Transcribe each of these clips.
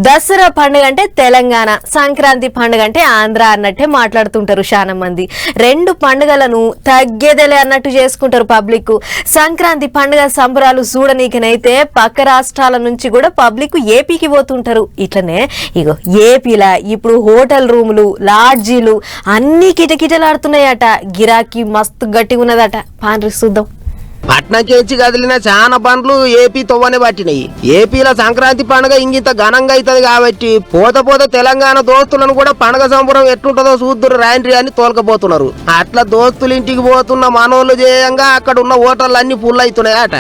దసరా పండుగ అంటే తెలంగాణ, సంక్రాంతి పండుగ అంటే ఆంధ్ర అన్నట్టే మాట్లాడుతుంటారు చాలా మంది. రెండు పండుగలను తగ్గేదలే అన్నట్టు చేసుకుంటారు పబ్లిక్. సంక్రాంతి పండుగ సంబరాలు చూడనీకనైతే పక్క రాష్ట్రాల నుంచి కూడా పబ్లిక్ ఏపీకి పోతుంటారు. ఇట్లనే ఇగో ఏపీలా ఇప్పుడు హోటల్ రూములు, లాడ్జీలు అన్ని కిటకిటలాడుతున్నాయట. గిరాకీ మస్తు గట్టిగా ఉన్నదట. పాండ్రి చూద్దాం. పట్నంకేంచి కదిలిన చాలా బండ్లు ఏపీ తొవ్వనే పట్టినాయి. ఏపీలో సంక్రాంతి పండుగ ఇంగిత ఘనంగా అవుతుంది కాబట్టి పోత తెలంగాణ దోస్తులను కూడా పండుగ సంబరం ఎట్లుంటుందో చూద్దురు రాండ్రి అని తోలకపోతున్నారు. అట్లా దోస్తులు ఇంటికి పోతున్న మనోళ్ళు చేయంగా అక్కడ ఉన్న హోటళ్ళు అన్ని ఫుల్ అవుతున్నాయట.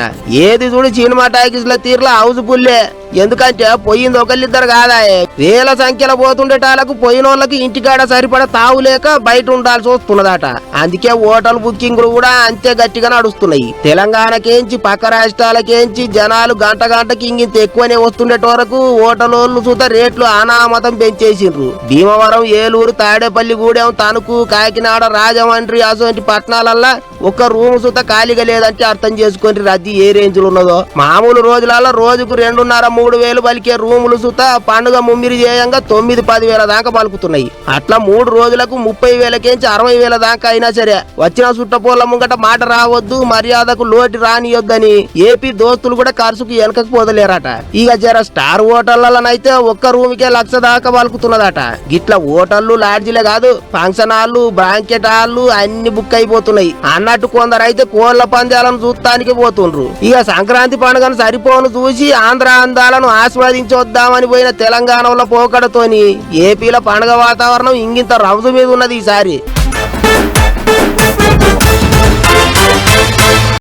ఏది చూడు సినిమా టాకీస్ల తీరులో హౌస్ ఫుల్లే. ఎందుకంటే పోయింది ఒకళ్ళిద్దరు కాదా, వేల సంఖ్యలో పోతుండేటాలకు పోయినోళ్ళకి ఇంటికాడ సరిపడ తావులేక బయట ఉండాల్సి వస్తున్నదట. అందుకే హోటల్ బుకింగ్లు కూడా అంతే గట్టిగా నడుస్తున్నాయి. తెలంగాణకేంచి పక్క రాష్ట్రాలకేంచి జనాలు గంటకి ఇంత ఎక్కువనే వస్తుండేట వరకు హోటలోళ్ళు చూత రేట్లు అనామతం పెంచేసిండ్రు. భీమవరం, ఏలూరు, తాడేపల్లి గూడెం, తణుకు, కాకినాడ, రాజమండ్రి అసోంటి పట్టణాలల్లా ఒక్క రూమ్ సుత ఖాళీగా లేదంటే అర్థం చేసుకొని రద్దీ ఏ రేంజ్ లో ఉన్నదో. మామూలు రోజులలో రోజుకు 2,500-3,000 పలికే రూములు సుత పండుగ ముమ్మిరి చేయంగా 9-10 దాకా పలుకుతున్నాయి. అట్లా 3 రోజులకు 30,000కేంచి 60,000 దాకా అయినా సరే వచ్చిన చుట్టపోళ్ళ ముంగట మాట రావద్దు, మర్యాదకు లోటు రానియొద్దని ఏపీ దోస్తులు కూడా ఖర్చుకు వెనకకు పోదలేరట. ఇక జర స్టార్ హోటళ్లనైతే ఒక్క రూమ్కే 1,00,000 దాకా పలుకుతున్నదట. గిట్లా హోటళ్లు, లాడ్జీలే కాదు ఫంక్షన్ హాళ్ళు, బ్రాంకెట్ హాళ్ళు అన్ని బుక్ అయిపోతున్నాయి. అన్నట్టు కొందరైతే కోళ్ల పందాలను చూస్తానికి పోతుండ్రు. ఇక సంక్రాంతి పండుగను సరిపోను చూసి ఆంధ్ర అందాలను ఆస్వాదించొద్దామని పోయిన తెలంగాణలో పోకడతోని ఏపీలో పండుగ వాతావరణం ఇంగింత రౌజు మీద ఉన్నది ఈసారి.